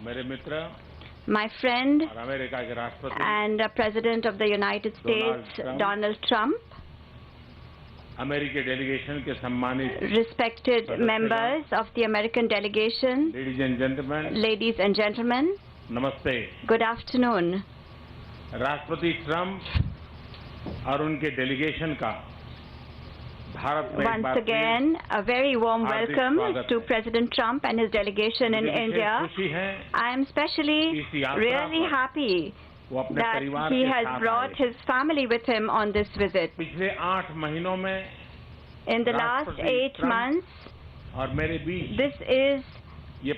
मेरे मित्र my friend और America के राष्ट्रपति and President of the United States, Donald Trump, अमेरिकी डेलीगेशन के सम्मानित respected members of the American delegation, ladies and gentlemen, नमस्ते। good afternoon. राष्ट्रपति ट्रंप और उनके डेलीगेशन का भारत में Once again, a very warm welcome to President Trump and his delegation in India. I am especially really happy that he has brought his family with him on this visit. पिछले 8 महीनों में in the last 8 months, this is the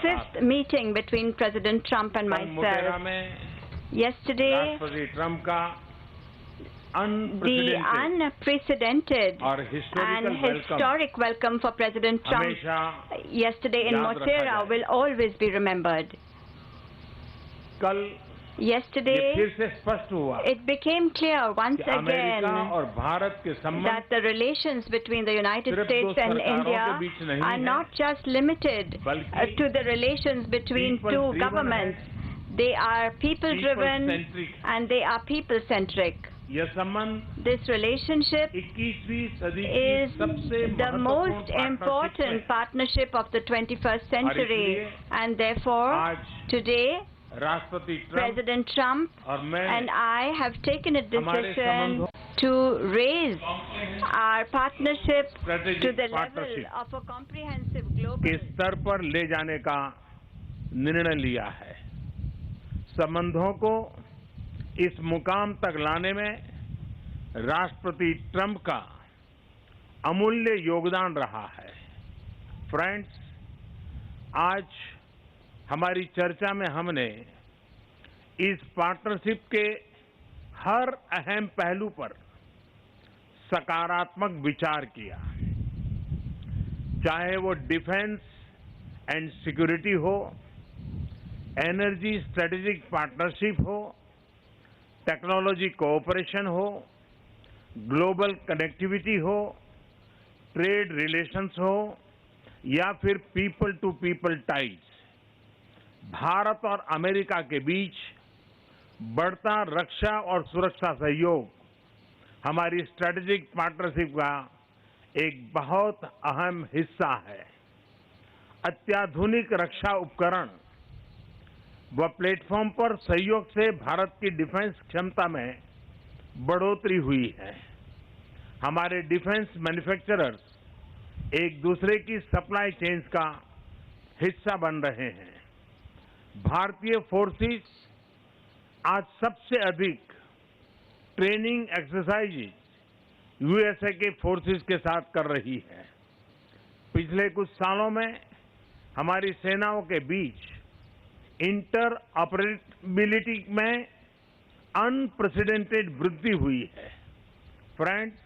5th meeting between President Trump and myself. Yesterday, the unprecedented and historic welcome for President Trump yesterday in Motera will always be remembered. Yesterday, it became clear once again that the relations between the United States and India are not just limited to the relations between two governments. They are people-driven and they are people-centric. This relationship is the most important partnership of the 21st century, and therefore today President Trump and I have taken a decision to raise our partnership to the level of a comprehensive global स्तर पर ले जाने का निर्णय लिया है। संबंधों को इस मुकाम तक लाने में राष्ट्रपति ट्रंप का अमूल्य योगदान रहा है। फ्रेंड्स, आज हमारी चर्चा में हमने इस पार्टनरशिप के हर अहम पहलू पर सकारात्मक विचार किया, चाहे वो डिफेंस एंड सिक्योरिटी हो, एनर्जी स्ट्रेटेजिक पार्टनरशिप हो, टेक्नोलॉजी कोऑपरेशन हो, ग्लोबल कनेक्टिविटी हो, ट्रेड रिलेशंस हो या फिर people to people ties. Bharat और अमेरिका के बीच बढ़ता रक्षा और सुरक्षा सहयोग हमारी स्ट्रेटेजिक पार्टनरशिप का एक बहुत अहम हिस्सा है। अत्याधुनिक रक्षा उपकरण व प्लेटफॉर्म पर सहयोग से भारत की डिफेंस क्षमता में बढ़ोतरी हुई है। हमारे डिफेंस मैन्युफैक्चरर्स एक दूसरे की सप्लाई चेन्स का हिस्सा बन रहे हैं। भारतीय फोर्सेस आज सबसे अधिक ट्रेनिंग एक्सरसाइज यूएसए के फोर्सेस के साथ कर रही है। पिछले कुछ सालों में हमारी सेनाओं के बीच इंटर ऑपरेबिलिटी में अनप्रेसिडेंटेड वृद्धि हुई है। फ्रेंड्स,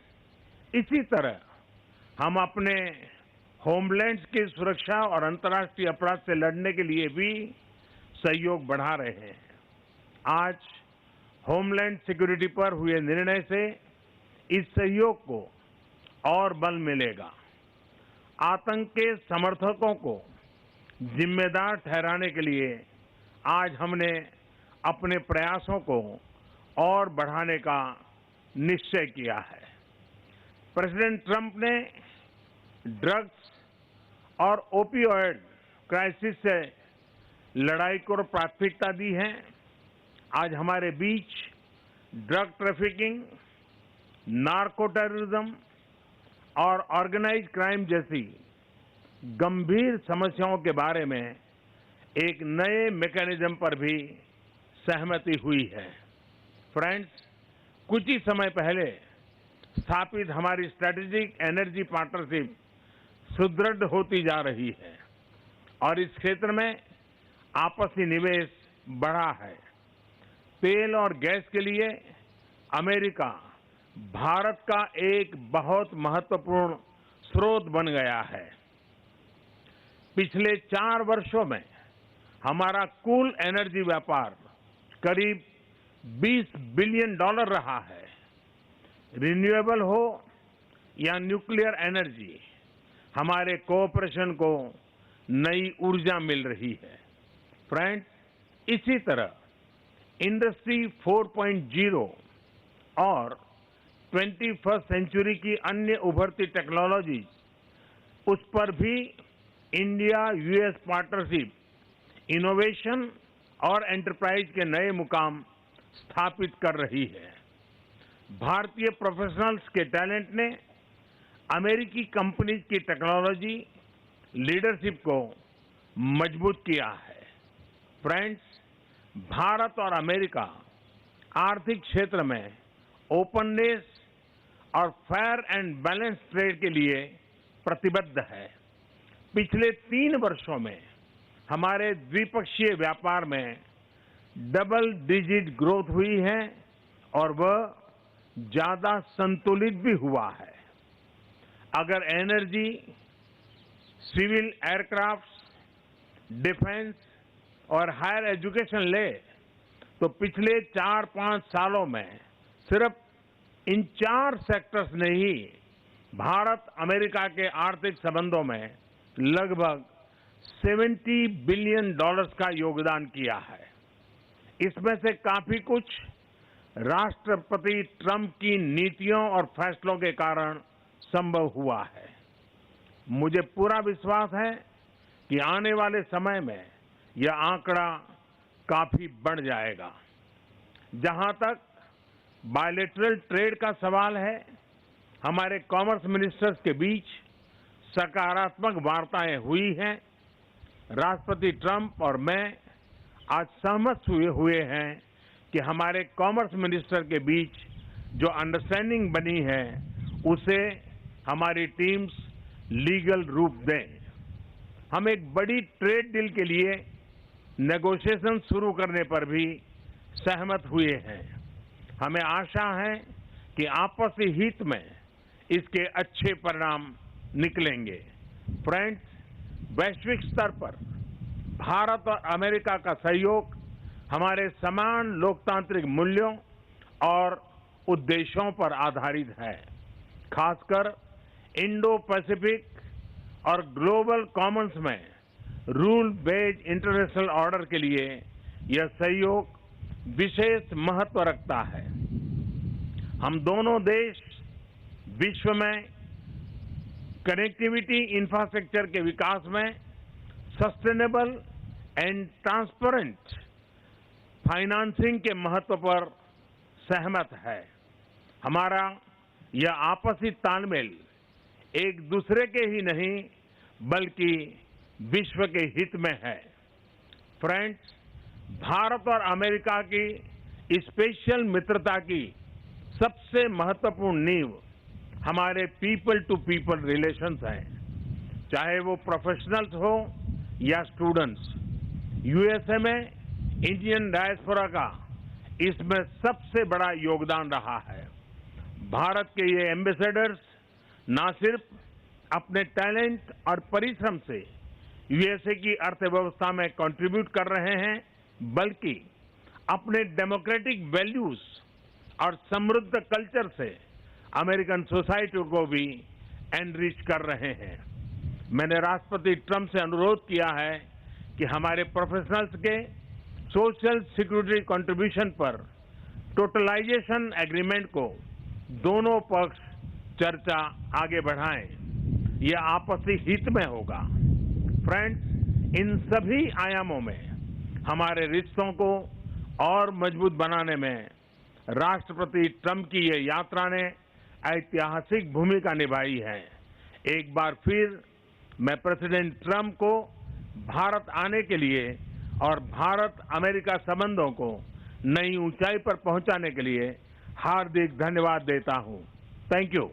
इसी तरह हम अपने होमलैंड्स की सुरक्षा और अंतर्राष्ट्रीय अपराध से लड़ने के लिए भी सहयोग बढ़ा रहे हैं। आज होमलैंड सिक्योरिटी पर हुए निर्णय से इस सहयोग को और बल मिलेगा। आतंक के समर्थकों को जिम्मेदार ठहराने के लिए आज हमने अपने प्रयासों को और बढ़ाने का निश्चय किया है। प्रेसिडेंट ट्रंप ने ड्रग्स और ओपियोइड क्राइसिस से लड़ाई को प्राथमिकता दी है। आज हमारे बीच ड्रग ट्रैफिकिंग, नार्को टेररिज्म और ऑर्गेनाइज्ड क्राइम जैसी गंभीर समस्याओं के बारे में एक नए मैकेनिज्म पर भी सहमति हुई है। फ्रेंड्स, कुछ ही समय पहले स्थापित हमारी स्ट्रेटेजिक एनर्जी पार्टनरशिप सुदृढ़ होती जा रही है और इस क्षेत्र में आपसी निवेश बढ़ा है। तेल और गैस के लिए अमेरिका भारत का एक बहुत महत्वपूर्ण स्रोत बन गया है। पिछले 4 वर्षों में हमारा कुल एनर्जी व्यापार करीब $20 बिलियन रहा है। रिन्यूएबल हो या न्यूक्लियर एनर्जी, हमारे कोऑपरेशन को नई ऊर्जा मिल रही है। फ्रेंड्स, इसी तरह इंडस्ट्री 4.0 और 21st सेंचुरी की अन्य उभरती टेक्नोलॉजी, उस पर भी इंडिया यूएस पार्टनरशिप इनोवेशन और एंटरप्राइज के नए मुकाम स्थापित कर रही है। भारतीय प्रोफेशनल्स के टैलेंट ने अमेरिकी कंपनीज की टेक्नोलॉजी लीडरशिप को मजबूत किया है। फ्रेंड्स, भारत और अमेरिका आर्थिक क्षेत्र में ओपननेस और फेयर एंड बैलेंस ट्रेड के लिए प्रतिबद्ध है। पिछले 3 वर्षों में हमारे द्विपक्षीय व्यापार में डबल डिजिट ग्रोथ हुई है और वह ज्यादा संतुलित भी हुआ है। अगर एनर्जी, सिविल एयरक्राफ्ट, डिफेंस और हायर एजुकेशन ले तो पिछले 4-5 सालों में सिर्फ इन 4 सेक्टर्स ने ही भारत अमेरिका के आर्थिक संबंधों में लगभग $70 बिलियन का योगदान किया है। इसमें से काफी कुछ राष्ट्रपति ट्रंप की नीतियों और फैसलों के कारण संभव हुआ है। मुझे पूरा विश्वास है कि आने वाले समय में यह आंकड़ा काफी बढ़ जाएगा। जहां तक बायलैटरल ट्रेड का सवाल है, हमारे कॉमर्स मिनिस्टर्स के बीच सकारात्मक वार्ताएं हुई हैं। राष्ट्रपति ट्रंप और मैं आज सहमत हुए हैं कि हमारे कॉमर्स मिनिस्टर के बीच जो अंडरस्टैंडिंग बनी है उसे हमारी टीम्स लीगल रूप दें। हम एक बड़ी ट्रेड डील के लिए नेगोशिएशन शुरू करने पर भी सहमत हुए हैं। हमें आशा है कि आपसी हित में इसके अच्छे परिणाम निकलेंगे। फ्रेंड्स, वैश्विक स्तर पर भारत और अमेरिका का सहयोग हमारे समान लोकतांत्रिक मूल्यों और उद्देश्यों पर आधारित है। खासकर इंडो पैसिफिक और ग्लोबल कॉमन्स में रूल बेस्ड इंटरनेशनल ऑर्डर के लिए यह सहयोग विशेष महत्व रखता है। हम दोनों देश विश्व में कनेक्टिविटी इंफ्रास्ट्रक्चर के विकास में सस्टेनेबल एंड ट्रांसपेरेंट फाइनेंसिंग के महत्व पर सहमत है। हमारा यह आपसी तालमेल एक दूसरे के ही नहीं बल्कि विश्व के हित में है। फ्रेंड्स, भारत और अमेरिका की स्पेशल मित्रता की सबसे महत्वपूर्ण नींव हमारे पीपल टू पीपल रिलेशंस हैं, चाहे वो प्रोफेशनल्स हो या स्टूडेंट्स। यूएसए में इंडियन डायस्पोरा का इसमें सबसे बड़ा योगदान रहा है। भारत के ये एम्बेसडर्स न सिर्फ अपने टैलेंट और परिश्रम से यूएसए की अर्थव्यवस्था में कंट्रीब्यूट कर रहे हैं, बल्कि अपने डेमोक्रेटिक वैल्यूज और समृद्ध कल्चर से अमेरिकन सोसाइटी को भी एनरिच कर रहे हैं। मैंने राष्ट्रपति ट्रंप से अनुरोध किया है कि हमारे प्रोफेशनल्स के सोशल सिक्योरिटी कंट्रीब्यूशन पर टोटलाइजेशन एग्रीमेंट को दोनों पक्ष चर्चा आगे बढ़ाएं। यह आपसी हित में होगा। फ्रेंड्स, इन सभी आयामों में हमारे रिश्तों को और मजबूत बनाने में राष्ट्रपति ट्रंप की ये यात्रा ने ऐतिहासिक भूमिका निभाई है। एक बार फिर मैं प्रेसिडेंट ट्रंप को भारत आने के लिए और भारत अमेरिका संबंधों को नई ऊंचाई पर पहुंचाने के लिए हार्दिक धन्यवाद देता हूं। Thank you.